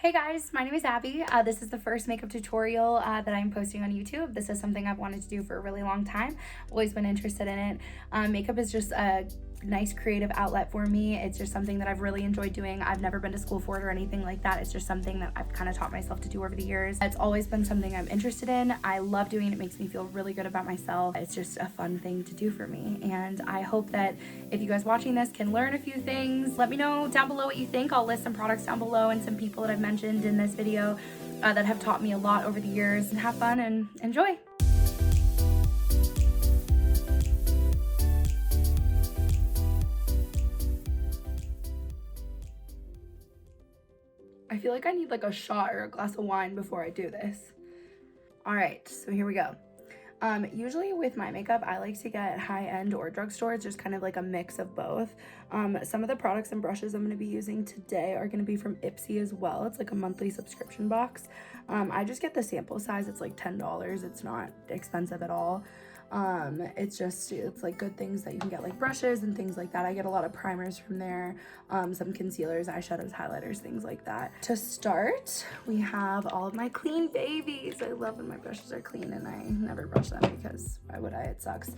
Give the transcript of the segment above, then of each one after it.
Hey guys, my name is Abby. This is the first makeup tutorial that I'm posting on YouTube. This is something I've wanted to do for a really long time. Always been interested in it. Makeup is just a nice creative outlet for me. It's just something that I've really enjoyed doing. I've never been to school for it or anything like that. It's just something that I've kind of taught myself to do over the years. It's always been something I'm interested in. I love doing it. It makes me feel really good about myself. It's just a fun thing to do for me. And I hope that if you guys watching this can learn a few things, let me know down below what you think. I'll list some products down below and some people that I've mentioned in this video that have taught me a lot over the years. And have fun and enjoy. I feel like I need like a shot or a glass of wine before I do this. All right, so here we go. Usually with my makeup, I like to get high-end or drugstore. It's just kind of like a mix of both. Some of the products and brushes I'm going to be using today are going to be from Ipsy as well. It's like a monthly subscription box. I just get the sample size. It's like $10. It's not expensive at all. It's like good things that you can get, like brushes and things like that. I get a lot of primers from there, some concealers, eyeshadows, highlighters, things like that. To start, we have all of my clean babies. I love when my brushes are clean and I never brush them because why would I? It sucks.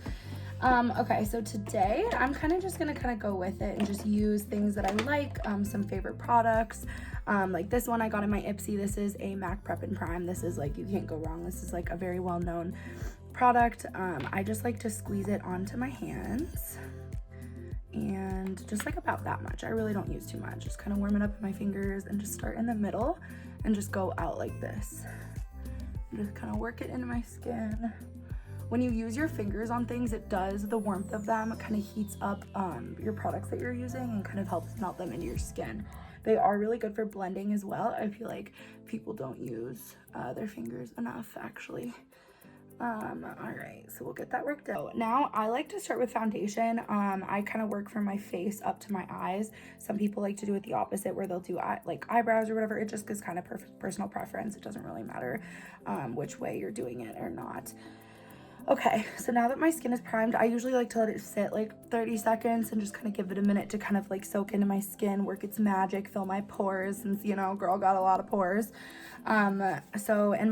Okay, so today I'm kind of just gonna go with it and just use things that I like, some favorite products. Like this one I got in my Ipsy. This is a MAC Prep and Prime. This is like, you can't go wrong. This is like a very well-known product. I just like to squeeze it onto my hands and just like about that much. I really don't use too much. Just kind of warm it up with my fingers and just start in the middle and just go out like this. Just kind of work it into my skin. When you use your fingers on things, it does, the warmth of them kind of heats up your products that you're using and kind of helps melt them into your skin. They are really good for blending as well. I feel like people don't use their fingers enough actually. All right, so we'll get that worked out. Now I like to start with foundation. I kind of work from my face up to my eyes. Some people like to do it the opposite where they'll do like eyebrows or whatever. It just is kind of personal preference. It doesn't really matter which way you're doing it or not. Okay, so now that my skin is primed, I usually like to let it sit like 30 seconds and just kind of give it a minute to kind of like soak into my skin, work its magic, fill my pores, since, you know, girl got a lot of pores. And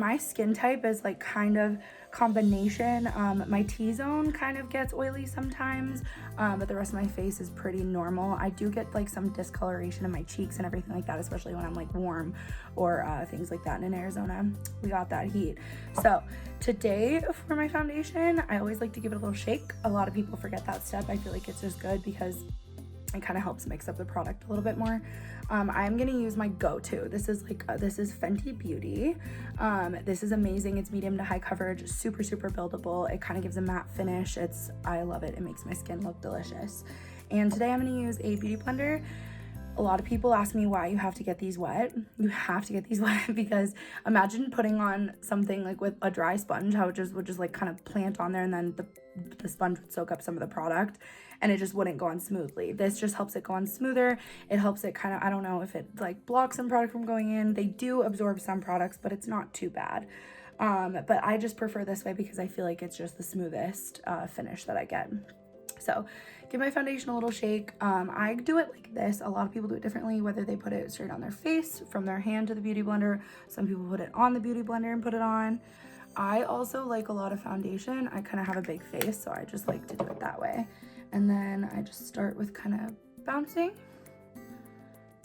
my skin type is like kind of combination. My T-zone kind of gets oily sometimes, but the rest of my face is pretty normal. I do get like some discoloration in my cheeks and everything like that, especially when I'm like warm or things like that. And in Arizona, we got that heat. So today for my foundation, I always like to give it a little shake. A lot of people forget that step. I feel like it's just good because it kind of helps mix up the product a little bit more. I'm gonna use my go-to. This is Fenty Beauty. This is amazing. It's medium to high coverage, super buildable. It kind of gives a matte finish. I love it. It makes my skin look delicious. And today I'm gonna use a beauty blender. A lot of people ask me why you have to get these wet. You have to get these wet because imagine putting on something like with a dry sponge, how it would just like kind of plant on there and then the sponge would soak up some of the product and it just wouldn't go on smoothly. This just helps it go on smoother. It helps it kind of, I don't know if it like blocks some product from going in. They do absorb some products, but it's not too bad. But I just prefer this way because I feel like it's just the smoothest finish that I get. So give my foundation a little shake. I do it like this. A lot of people do it differently, whether they put it straight on their face, from their hand to the beauty blender. Some people put it on the beauty blender and put it on. I also like a lot of foundation. I kind of have a big face, so I just like to do it that way. And then I just start with kind of bouncing.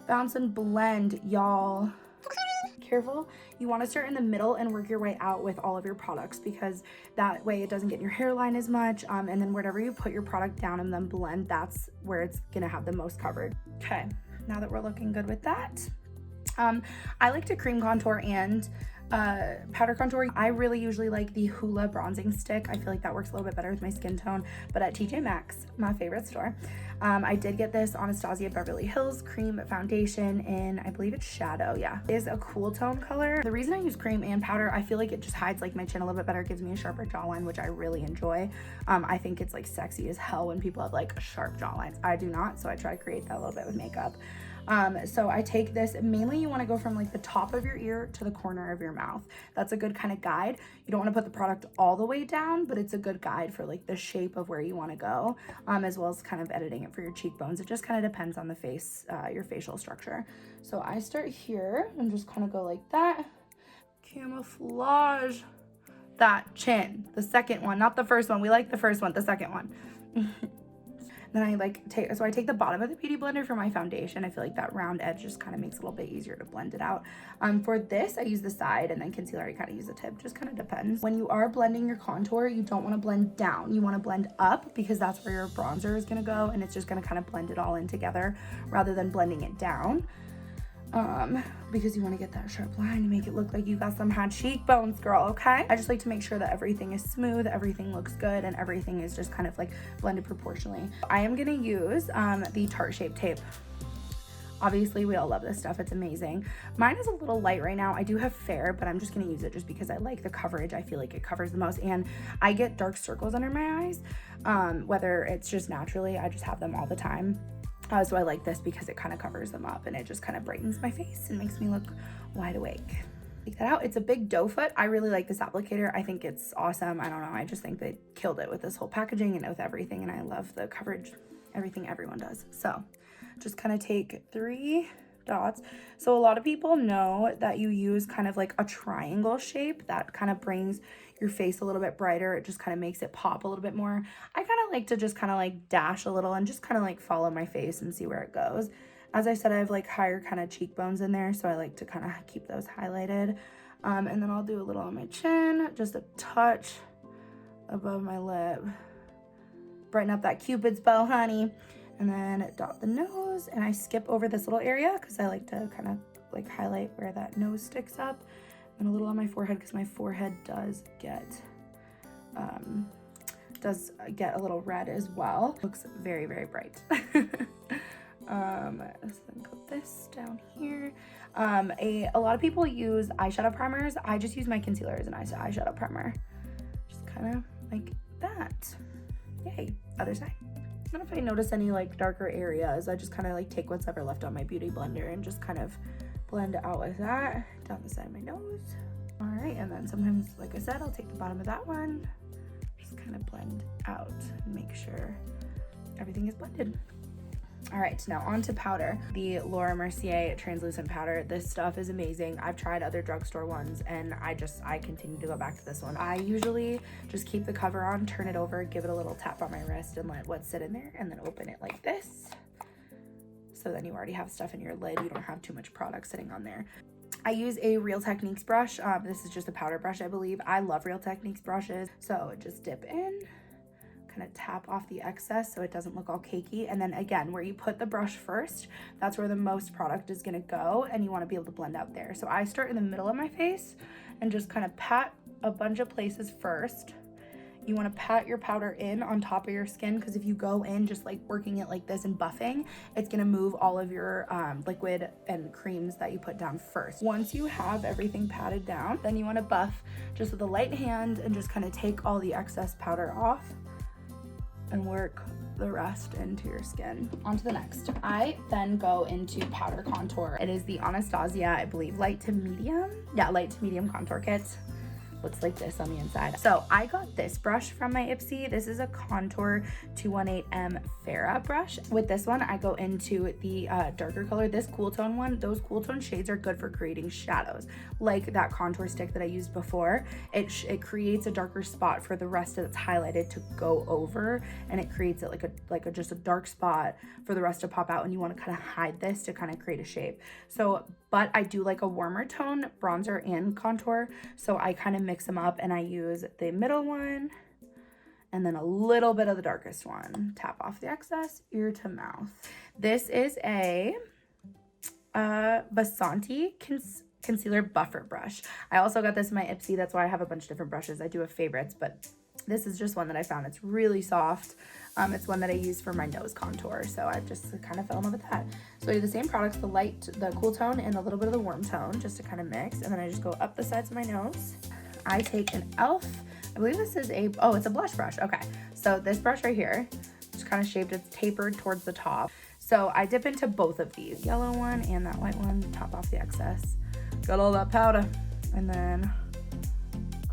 Bounce and blend, y'all. Careful. You want to start in the middle and work your way out with all of your products because that way it doesn't get in your hairline as much. And then wherever you put your product down and then blend, that's where it's gonna have the most coverage. Okay, now that we're looking good with that, I like to cream contour and powder contour. I really usually like the Hoola bronzing stick. I feel like that works a little bit better with my skin tone, but at TJ Maxx, my favorite store, I did get this Anastasia Beverly Hills cream foundation in, I believe it's Shadow. Yeah, it is a cool tone color. The reason I use cream and powder, I feel like it just hides like my chin a little bit better. It gives me a sharper jawline, which I really enjoy. I think it's like sexy as hell when people have like sharp jawlines. I do not, so I try to create that a little bit with makeup. So I take this, mainly you want to go from like the top of your ear to the corner of your mouth. That's a good kind of guide. You don't want to put the product all the way down, but it's a good guide for like the shape of where you want to go, as well as kind of editing it for your cheekbones. It just kind of depends on the face, your facial structure. So I start here and just kind of go like that. Camouflage that chin, the second one, not the first one. We like the first one, the second one. Then I take the bottom of the beauty blender for my foundation. I feel like that round edge just kind of makes it a little bit easier to blend it out. For this, I use the side, and then concealer, I kind of use the tip, just kind of depends. When you are blending your contour, you don't want to blend down. You want to blend up because that's where your bronzer is going to go, and it's just going to kind of blend it all in together rather than blending it down. Because you want to get that sharp line to make it look like you got some hot cheekbones, girl, okay? I just like to make sure that everything is smooth, everything looks good, and everything is just kind of like blended proportionally. I am gonna use the Tarte Shape Tape. Obviously, we all love this stuff. It's amazing. Mine is a little light right now. I do have fair, but I'm just gonna use it just because I like the coverage. I feel like it covers the most, and I get dark circles under my eyes, whether it's just naturally, I just have them all the time. So I like this because it kind of covers them up and it just kind of brightens my face and makes me look wide awake. Take that out. It's a big doe foot. I really like this applicator. I think it's awesome. I don't know. I just think they killed it with this whole packaging and with everything. And I love the coverage, everything everyone does. So just kind of take 3 dots. So a lot of people know that you use kind of like a triangle shape that kind of brings your face a little bit brighter. It just kind of makes it pop a little bit more. I kind of like to just kind of like dash a little and just kind of like follow my face and see where it goes. As I said, I have like higher kind of cheekbones in there, so I like to kind of keep those highlighted. And then I'll do a little on my chin, just a touch above my lip. Brighten up that Cupid's bow, honey. And then dot the nose, and I skip over this little area because I like to kind of like highlight where that nose sticks up, and a little on my forehead because my forehead does get a little red as well. Looks very, very bright. So then put this down here. A lot of people use eyeshadow primers. I just use my concealer as an eyeshadow primer. Just kind of like that. Yay. Other side. And if I notice any like darker areas, I just kind of like take what's ever left on my beauty blender and just kind of blend out with that down the side of my nose. All right, and then sometimes, like I said, I'll take the bottom of that one, just kind of blend out and make sure everything is blended. All right, now on to powder. The Laura Mercier translucent powder. This stuff is amazing. I've tried other drugstore ones and I continue to go back to this one. I usually just keep the cover on, turn it over, give it a little tap on my wrist and let what sit in there, and then open it like this. So then you already have stuff in your lid. You don't have too much product sitting on there. I use a Real Techniques brush. This is just a powder brush, I believe. I love Real Techniques brushes. So just dip in, kind of tap off the excess so it doesn't look all cakey. And then again, where you put the brush first, that's where the most product is gonna go, and you wanna be able to blend out there. So I start in the middle of my face and just kind of pat a bunch of places first. You want to pat your powder in on top of your skin, because if you go in just like working it like this and buffing, it's going to move all of your liquid and creams that you put down first. Once you have everything patted down, then you want to buff just with a light hand and just kind of take all the excess powder off and work the rest into your skin. On to the next. I then go into powder contour. It is the Anastasia, I believe, light to medium contour kit. Looks like this on the inside. So I got this brush from my Ipsy. This is a Contour 218M Farah brush. With this one, I go into the darker color, this cool tone one. Those cool tone shades are good for creating shadows. Like that contour stick that I used before, it creates a darker spot for the rest that's highlighted to go over, and it creates it like a just a dark spot for the rest to pop out, and you want to kind of hide this to kind of create a shape. So, but I do like a warmer tone bronzer and contour, so I kind of mix them up and I use the middle one and then a little bit of the darkest one. Tap off the excess, ear to mouth. This is a Basanti concealer buffer brush. I also got this in my Ipsy. That's why I have a bunch of different brushes. I do have favorites, but this is just one that I found. It's really soft. It's one that I use for my nose contour, so I just kind of fell in love with that. So I do the same products, the light, the cool tone, and a little bit of the warm tone, just to kind of mix, and then I just go up the sides of my nose. I take an e.l.f. I believe this is it's a blush brush. Okay, so this brush right here, just kind of shaped, it's tapered towards the top. So I dip into both of these, yellow one and that white one, top off the excess. Got all that powder. And then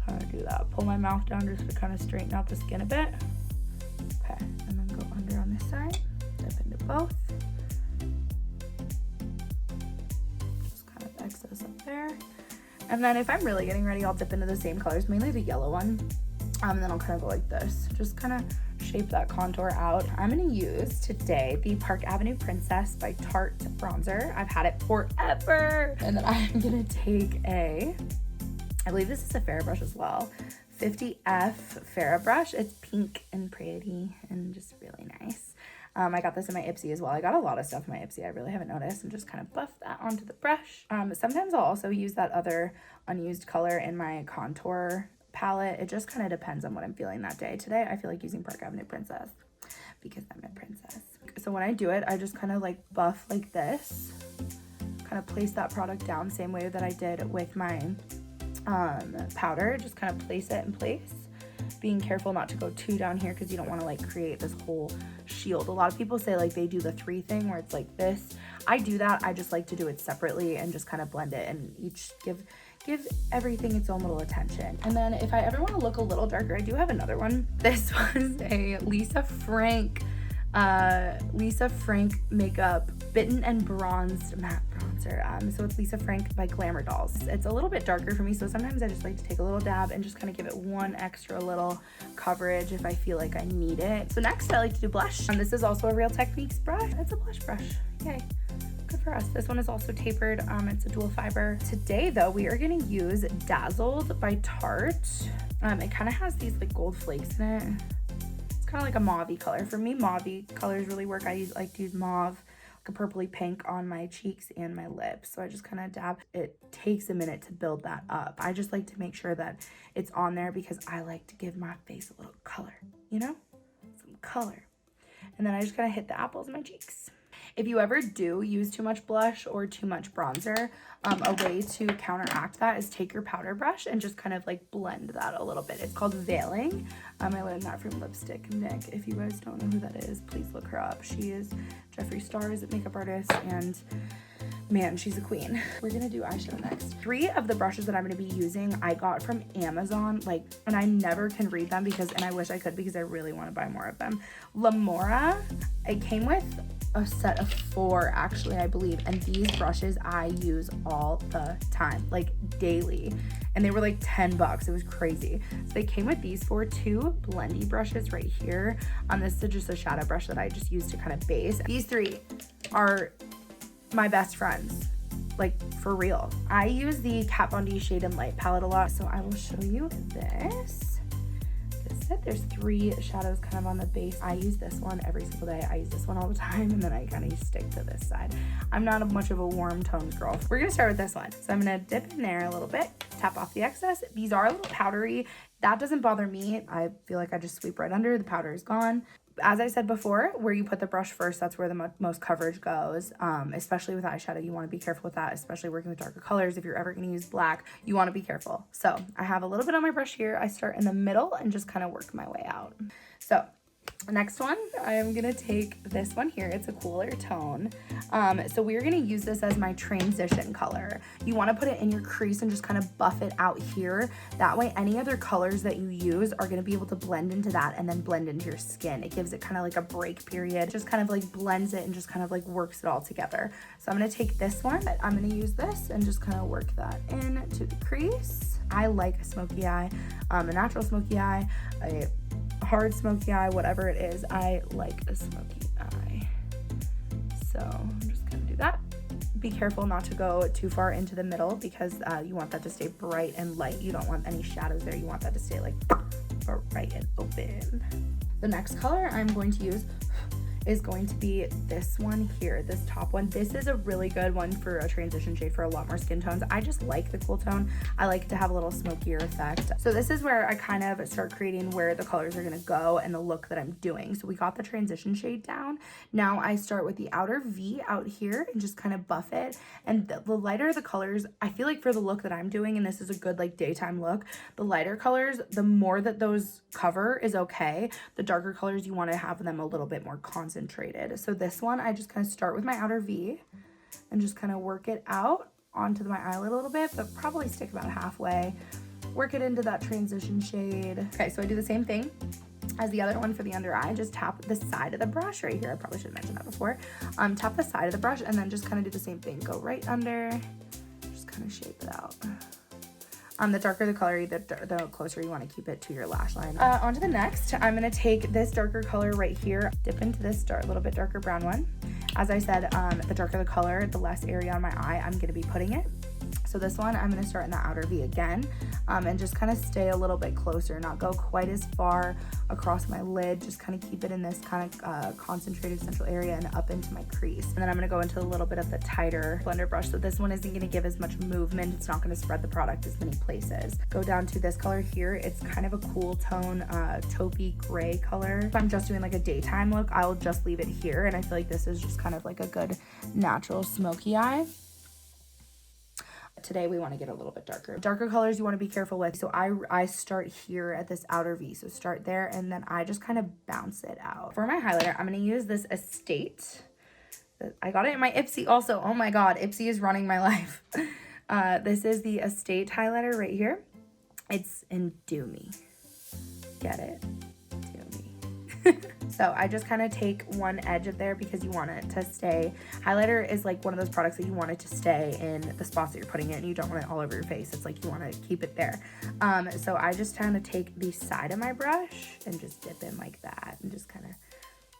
kind of do that. Pull my mouth down just to kind of straighten out the skin a bit. Okay, and then go under on this side. Dip into both. Just kind of excess up there. And then if I'm really getting ready, I'll dip into the same colors, mainly the yellow one. And then I'll kind of go like this. Just kind of shape that contour out. I'm gonna use today the Park Avenue Princess by Tarte bronzer. I've had it forever. And then I'm gonna take I believe this is a Farrah brush as well, 50F Farrah brush. It's pink and pretty and just really nice. I got this in my Ipsy as well. I got a lot of stuff in my Ipsy I really haven't noticed, and just kind of buff that onto the brush. Sometimes I'll also use that other unused color in my contour palette. It just kind of depends on what I'm feeling that day. Today I feel like using Park Avenue Princess because I'm a princess. So when I do it, I just kind of like buff like this, kind of place that product down same way that I did with my powder. Just kind of place it in place, being careful not to go too down here because you don't want to like create this whole shield. A lot of people say like they do the 3 thing where it's like this. I do that. I just like to do it separately and just kind of blend it and each give everything its own little attention. And then if I ever want to look a little darker, I do have another one. This was a Lisa Frank makeup bitten and bronzed matte bronzer. So it's Lisa Frank by Glamour Dolls. It's a little bit darker for me, so sometimes I just like to take a little dab and just kind of give it one extra little coverage if I feel like I need it. So next I like to do blush, and this is also a Real Techniques brush. It's a blush brush. Yay. Good for us. This one is also tapered. It's a dual fiber. Today though, we are going to use Dazzled by Tarte. It kind of has these like gold flakes in it. It's kind of like a mauve-y color. For me, mauve-y colors really work. I like to use mauve, like a purpley pink on my cheeks and my lips. So I just kind of dab. It takes a minute to build that up. I just like to make sure that it's on there because I like to give my face a little color, you know? Some color. And then I just kind of hit the apples of my cheeks. If you ever do use too much blush or too much bronzer, a way to counteract that is take your powder brush and just kind of like blend that a little bit. It's called veiling. I learned that from Lipstick Nick. If you guys don't know who that is, please look her up. She is Jeffree Star's makeup artist, and man, she's a queen. We're gonna do eyeshadow next. 3 of the brushes that I'm gonna be using I got from Amazon, and I never can read them and I wish I could because I really want to buy more of them. Lamora, it came with a set of 4 actually, I believe, and these brushes I use all the time, like daily, and they were like $10. It was crazy. So they came with these 2 blendy brushes right here. This is just a shadow brush that I just use to kind of base. These 3 are my best friends, like for real. I use the Kat Von D Shade and Light palette a lot, so I will show you this. There's 3 shadows kind of on the base. I use this one every single day. I use this one all the time, and then I kind of stick to this side. I'm not much of a warm tones girl. We're gonna start with this one. So I'm gonna dip in there a little bit, tap off the excess. These are a little powdery. That doesn't bother me. I feel like I just sweep right under. The powder is gone. As I said before, where you put the brush first, that's where the most coverage goes. Especially with eyeshadow, you want to be careful with that, especially working with darker colors. If you're ever going to use black, you want to be careful. So I have a little bit on my brush here. I start in the middle and just kind of work my way out. So next one, I am going to take this one here. It's a cooler tone. So we're going to use this as my transition color. You want to put it in your crease and just kind of buff it out here. That way, any other colors that you use are going to be able to blend into that and then blend into your skin. It gives it kind of like a break period. Just kind of like blends it and just kind of like works it all together. So I'm going to take this one. I'm going to use this and just kind of work that into the crease. I like a smoky eye, a natural smoky eye, a hard smoky eye, whatever it is. I like a smoky eye. So I'm just gonna do that. Be careful not to go too far into the middle because you want that to stay bright and light. You don't want any shadows there. You want that to stay like bright and open. The next color I'm going to use is going to be this one here, this top one. This is a really good one for a transition shade for a lot more skin tones. I just like the cool tone. I like to have a little smokier effect. So this is where I kind of start creating where the colors are gonna go and the look that I'm doing. So we got the transition shade down. Now I start with the outer V out here and just kind of buff it. And the lighter the colors, I feel like for the look that I'm doing, and this is a good like daytime look, the lighter colors, the more that those cover is okay. The darker colors, you wanna have them a little bit more concentrated concentrated. So this one, I just kind of start with my outer V and just kind of work it out onto my eyelid a little bit, but probably stick about halfway. Work it into that transition shade. Okay, so I do the same thing as the other one for the under eye. Just tap the side of the brush right here. I probably should have mentioned that before. Tap the side of the brush and then just kind of do the same thing. Go right under, just kind of shape it out. The darker the color, the closer you want to keep it to your lash line. On to the next. I'm going to take this darker color right here, dip into this little bit darker brown one. As I said, the darker the color, the less area on my eye I'm going to be putting it. So this one, I'm going to start in the outer V again, and just kind of stay a little bit closer, not go quite as far across my lid, just kind of keep it in this kind of concentrated central area and up into my crease. And then I'm going to go into a little bit of the tighter blender brush. So this one isn't going to give as much movement. It's not going to spread the product as many places. Go down to this color here. It's kind of a cool tone, taupey gray color. If I'm just doing like a daytime look, I'll just leave it here. And I feel like this is just kind of like a good natural smoky eye. Today we want to get a little bit darker. Darker colors you want to be careful with. So I start here at this outer V. So start there and then I just kind of bounce it out. For my highlighter, I'm going to use this Estate. I got it in my Ipsy also. Oh my God, Ipsy is running my life. This is the Estate highlighter right here. It's Enjoyyy. Get it? Enjoyyy. So I just kind of take one edge of there because you want it to stay. Highlighter is like one of those products that you want it to stay in the spots that you're putting it and you don't want it all over your face. It's like you want to keep it there. So I just kind of take the side of my brush and just dip in like that and just kind of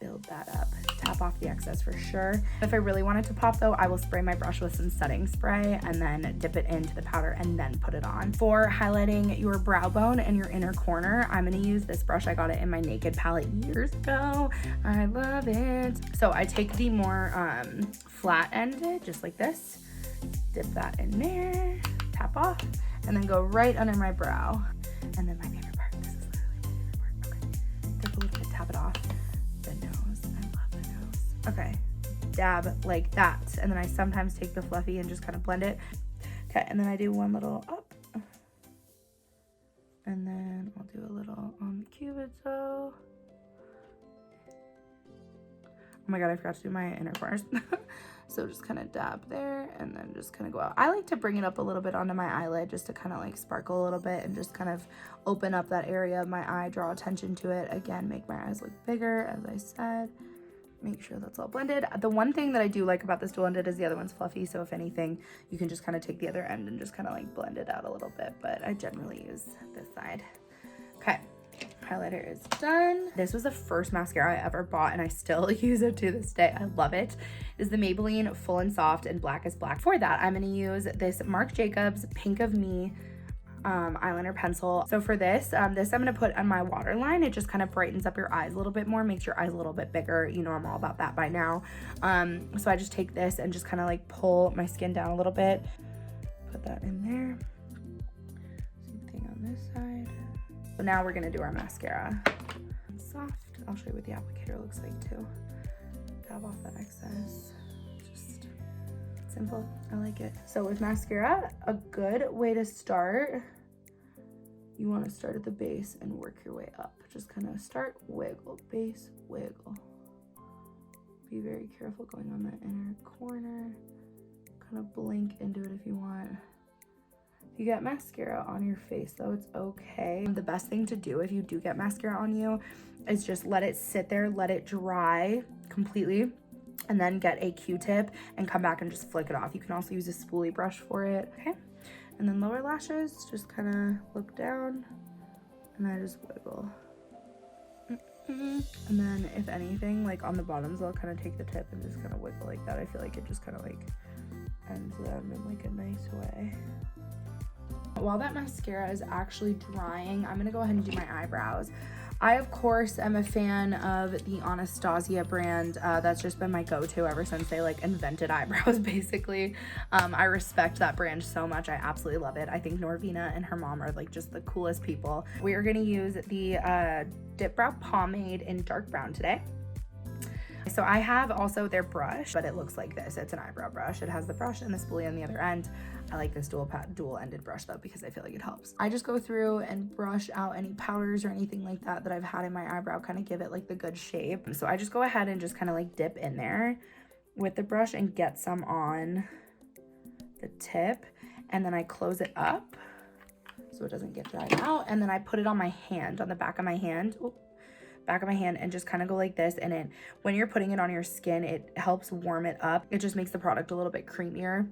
build that up. Tap off the excess for sure. If I really want it to pop though, I will spray my brush with some setting spray and then dip it into the powder and then put it on. For highlighting your brow bone and your inner corner, I'm going to use this brush. I got it in my Naked palette years ago. I love it. So I take the more flat ended, just like this, dip that in there, tap off, and then go right under my brow. And then my favorite part, this is literally my favorite part. Okay, dip a little bit, tap it off. Okay, dab like that. And then I sometimes take the fluffy and just kind of blend it. Okay, and then I do one little up. And then I'll do a little on the cupid toe. Oh my God, I forgot to do my inner corners. So just kind of dab there and then just kind of go out. I like to bring it up a little bit onto my eyelid just to kind of like sparkle a little bit and just kind of open up that area of my eye, draw attention to it. Again, make my eyes look bigger, as I said. Make sure that's all blended. The one thing that I do like about this dual ended is the other one's fluffy, so if anything, you can just kind of take the other end and just kind of like blend it out a little bit, but I generally use this side. Okay, highlighter is done. This was the first mascara I ever bought and I still use it to this day. I love it. It is the Maybelline Full and Soft and Black is Black. For that, I'm going to use this Marc Jacobs Pink of Me eyeliner pencil. So for this I'm going to put on my waterline. It just kind of brightens up your eyes a little bit more, makes your eyes a little bit bigger. You know I'm all about that by now. So I just take this and just kind of like pull my skin down a little bit, put that in there. Same thing on this side. So now we're going to do our mascara. Soft. I'll show you what the applicator looks like too. Dab off that excess. Just simple. I like it. So with mascara, a good way to start, you want to start at the base and work your way up. Just kind of start, wiggle, base, wiggle. Be very careful going on that inner corner. Kind of blink into it if you want. If you get mascara on your face though, it's okay. The best thing to do if you do get mascara on you is just let it sit there, let it dry completely, and then get a Q-tip and come back and just flick it off. You can also use a spoolie brush for it. Okay, and then lower lashes, just kind of look down and I just wiggle. And then if anything, like on the bottoms, I'll kind of take the tip and just kind of wiggle like that. I feel like it just kind of like ends them in like a nice way. While that mascara is actually drying, I'm gonna go ahead and do my eyebrows. I, of course, am a fan of the Anastasia brand. That's just been my go-to ever since they like invented eyebrows, basically. I respect that brand so much. I absolutely love it. I think Norvina and her mom are like just the coolest people. We are gonna use the Dip Brow Pomade in dark brown today. So I have also their brush, but it looks like this. It's an eyebrow brush. It has the brush and the spoolie on the other end. I like this dual-ended brush though, because I feel like it helps. I just go through and brush out any powders or anything like that that I've had in my eyebrow, kind of give it like the good shape. So I just go ahead and just kind of like dip in there with the brush and get some on the tip, and then I close it up so it doesn't get dried out, and then I put it on my hand, on the back of my hand. Ooh, back of my hand, and just kind of go like this. And when you're putting it on your skin, it helps warm it up. It just makes the product a little bit creamier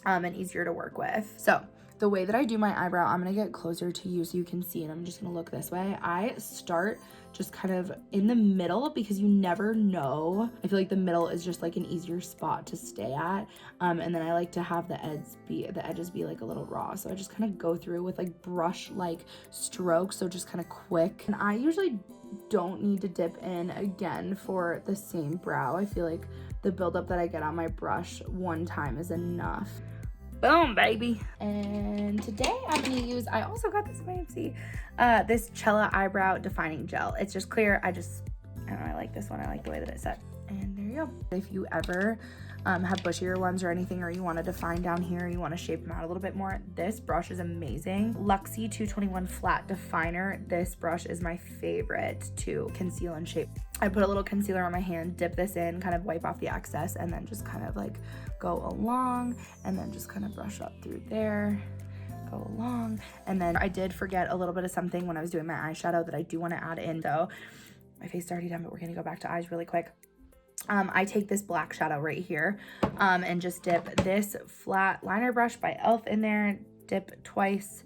and easier to work with. So the way that I do my eyebrow, I'm gonna get closer to you so you can see, and I'm just gonna look this way. I start just kind of in the middle, because you never know. I feel like the middle is just like an easier spot to stay at. And then I like to have the edges be like a little raw. So I just kind of go through with like brush like strokes, so just kind of quick. And I usually don't need to dip in again for the same brow. I feel like the buildup that I get on my brush one time is enough. Boom, baby. And today I'm gonna use, I also got this fancy, this Cella Eyebrow Defining Gel. It's just clear. I don't know, I like this one. I like the way that it's set. And there you go. If you ever have bushier ones or anything, or you want to define down here, you want to shape them out a little bit more, this brush is amazing. Luxie 221 Flat Definer. This brush is my favorite to conceal and shape. I put a little concealer on my hand, dip this in, kind of wipe off the excess, and then just kind of like go along, and then just kind of brush up through there, go along. And then I did forget a little bit of something when I was doing my eyeshadow that I do want to add in though. My face is already done, but we're gonna go back to eyes really quick. I take this black shadow right here and just dip this flat liner brush by e.l.f. in there, dip twice,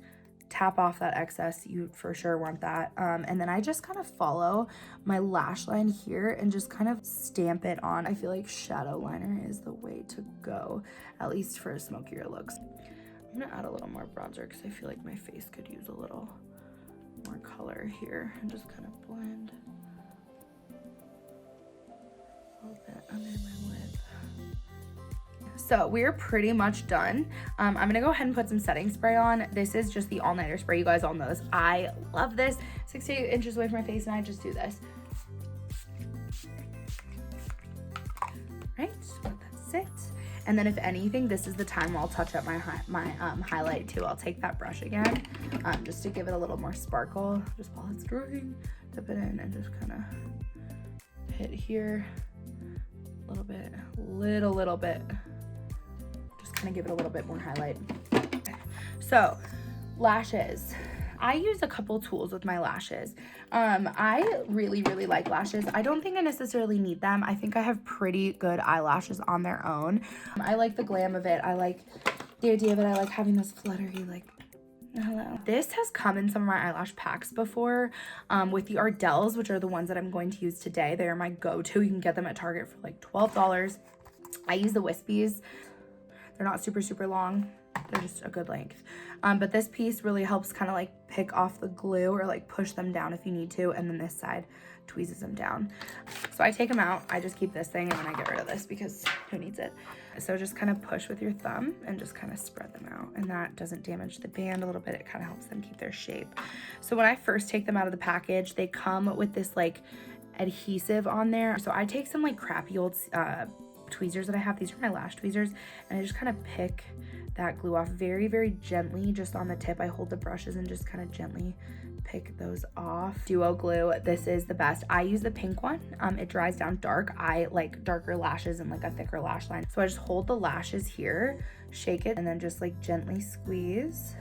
tap off that excess. You for sure want that. And then I just kind of follow my lash line here and just kind of stamp it on. I feel like shadow liner is the way to go, at least for smokier looks. I'm gonna add a little more bronzer because I feel like my face could use a little more color here, and just kind of blend a little bit under my lip. So we're pretty much done. I'm gonna go ahead and put some setting spray on. This is just the all-nighter spray. You guys all know this. I love this. 6 to 8 inches away from my face, and I just do this. Right, let that sit. And then if anything, this is the time I'll touch up my highlight too. I'll take that brush again, just to give it a little more sparkle. Just while it's drying, dip it in and just kind of hit here. A little bit, little bit. Just kind of give it a little bit more highlight. So, lashes. I use a couple tools with my lashes. I really like lashes. I don't think I necessarily need them. I think I have pretty good eyelashes on their own. I like the glam of it. I like the idea of it. I like having this fluttery, like, hello. This has come in some of my eyelash packs before with the Ardell's, which are the ones that I'm going to use today. They are my go-to. You can get them at Target for like $12. I use the wispies. They're not super long. They're just a good length. But this piece really helps kind of like pick off the glue or like push them down if you need to. And then this side tweezes them down. So I take them out. I just keep this thing and then I get rid of this because who needs it? So just kind of push with your thumb and just kind of spread them out. And that doesn't damage the band a little bit. It kind of helps them keep their shape. So when I first take them out of the package, they come with this like adhesive on there. So I take some like crappy old tweezers that I have. These are my lash tweezers. And I just kind of pick that glue off very gently, just on the tip. I hold the brushes and just kind of gently pick those off. Duo glue, this is the best. I use the pink one. It dries down dark. I like darker lashes and like a thicker lash line. So I just hold the lashes here, shake it, and then just like gently squeeze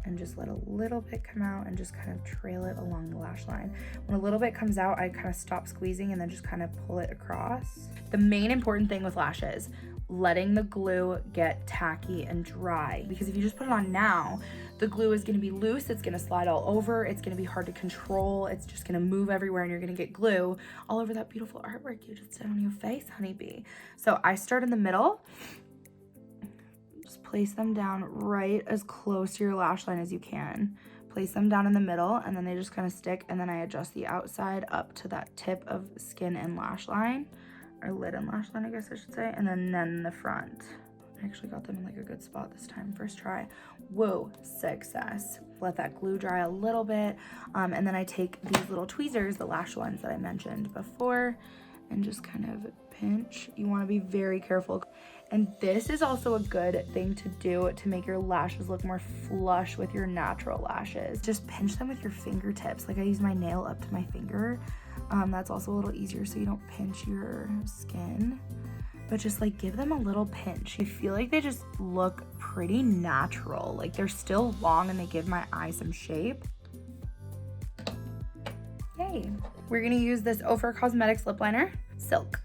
and just let a little bit come out and just kind of trail it along the lash line. When a little bit comes out, I kind of stop squeezing and then just kind of pull it across. The main important thing with lashes, letting the glue get tacky and dry, because if you just put it on now, the glue is going to be loose, it's going to slide all over, it's going to be hard to control, it's just going to move everywhere, and you're going to get glue all over that beautiful artwork you just did on your face, honeybee. So I start in the middle, just place them down right as close to your lash line as you can. Place them down in the middle, and then they just kind of stick, and then I adjust the outside up to that tip of skin and lash line, or lid and lash line, I guess I should say, and then the front. I actually got them in like a good spot this time, first try. Whoa, success. Let that glue dry a little bit, and then I take these little tweezers, the lash ones that I mentioned before, and just kind of pinch. You want to be very careful. And this is also a good thing to do to make your lashes look more flush with your natural lashes. Just pinch them with your fingertips. Like I use my nail up to my finger. That's also a little easier so you don't pinch your skin. But just like give them a little pinch. I feel like they just look pretty natural. Like they're still long and they give my eye some shape. Yay. We're gonna use this Ofra Cosmetics lip liner, Silk.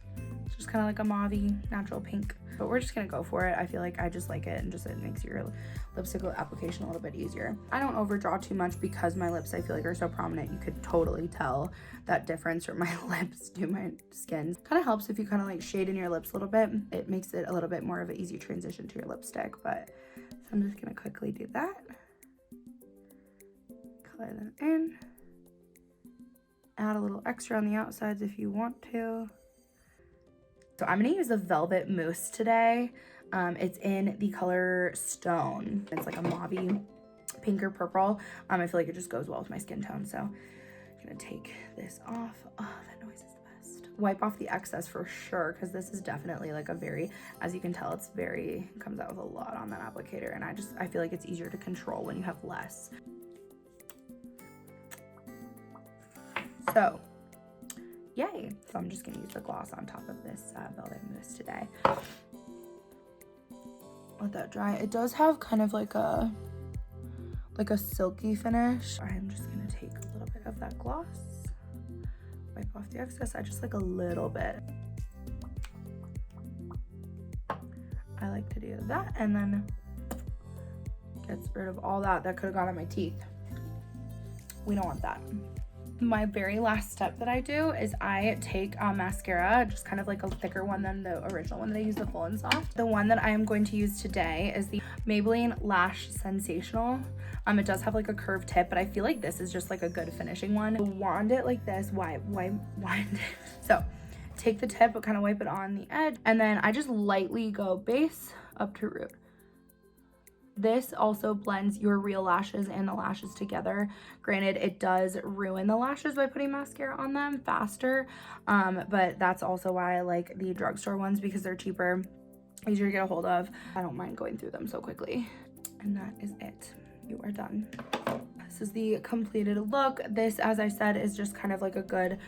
It's just kind of like a mauve-y natural pink. But we're just gonna go for it. I feel like I just like it and just it makes your lipstick application a little bit easier. I don't overdraw too much because my lips I feel like are so prominent. You could totally tell that difference from my lips to my skin. Kind of helps if you kind of like shade in your lips a little bit. It makes it a little bit more of an easy transition to your lipstick. But so I'm just gonna quickly do that. Color them in. Add a little extra on the outsides if you want to. So I'm gonna use a Velvet Mousse today. It's in the color Stone. It's like a mauve pink or purple. I feel like it just goes well with my skin tone. So I'm gonna take this off. Oh, that noise is the best. Wipe off the excess for sure, because this is definitely like a very, as you can tell, it's very, comes out with a lot on that applicator. And I feel like it's easier to control when you have less. So, yay. So I'm just gonna use the gloss on top of this Velvet Mousse today. Let that dry. It does have kind of like a silky finish. I'm just gonna take a little bit of that gloss, wipe off the excess. I just like a little bit. I like to do that, and then gets rid of all that could have gone on my teeth. We don't want that. My very last step that I do is I take a mascara, just kind of like a thicker one than the original one that I use, the Full and Soft. The one that I am going to use today is the Maybelline Lash Sensational. It does have like a curved tip, but I feel like this is just like a good finishing one. Wand it like this. Why wind it? So take the tip, but kind of wipe it on the edge, and then I just lightly go base up to root. This also blends your real lashes and the lashes together. Granted, it does ruin the lashes by putting mascara on them faster, but that's also why I like the drugstore ones, because they're cheaper, easier to get a hold of. I don't mind going through them so quickly. And that is it. You are done. This is the completed look. This, as I said, is just kind of like a good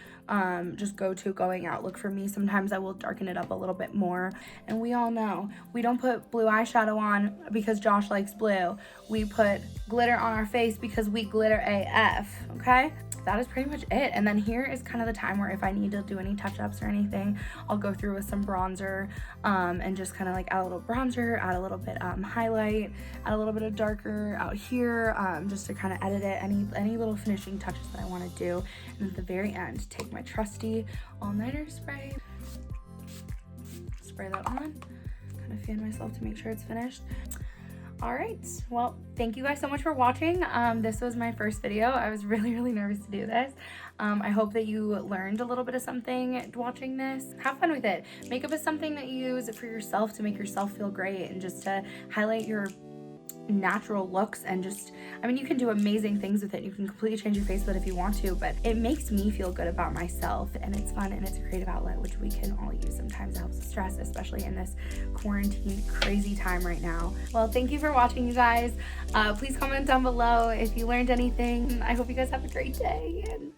just go-to going out look for me. Sometimes I will darken it up a little bit more. And we all know we don't put blue eyeshadow on because Josh likes blue. We put glitter on our face because we glitter AF, okay? That is pretty much it. And then here is kind of the time where if I need to do any touch-ups or anything, I'll go through with some bronzer and just kind of like add a little bronzer, add a little bit highlight, add a little bit of darker out here, just to kind of edit it, any little finishing touches that I want to do. And at the very end, take my trusty all-nighter spray, spray that on, kind of fan myself to make sure it's finished. All right, well, thank you guys so much for watching. This was my first video. I was really nervous to do this. I hope that you learned a little bit of something watching this. Have fun with it. Makeup is something that you use for yourself to make yourself feel great and just to highlight your natural looks, and just, I mean, you can do amazing things with it. You can completely change your face with it if you want to, but it makes me feel good about myself, and it's fun, and it's a creative outlet, which we can all use sometimes. It helps with stress, especially in this quarantine crazy time right now. Well, thank you for watching, you guys. Please comment down below if you learned anything. I hope you guys have a great day, and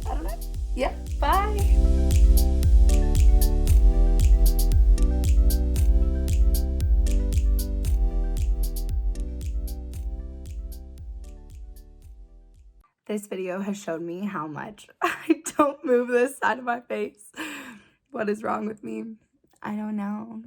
I don't know. Yeah, bye. This video has shown me how much I don't move this side of my face. What is wrong with me? I don't know.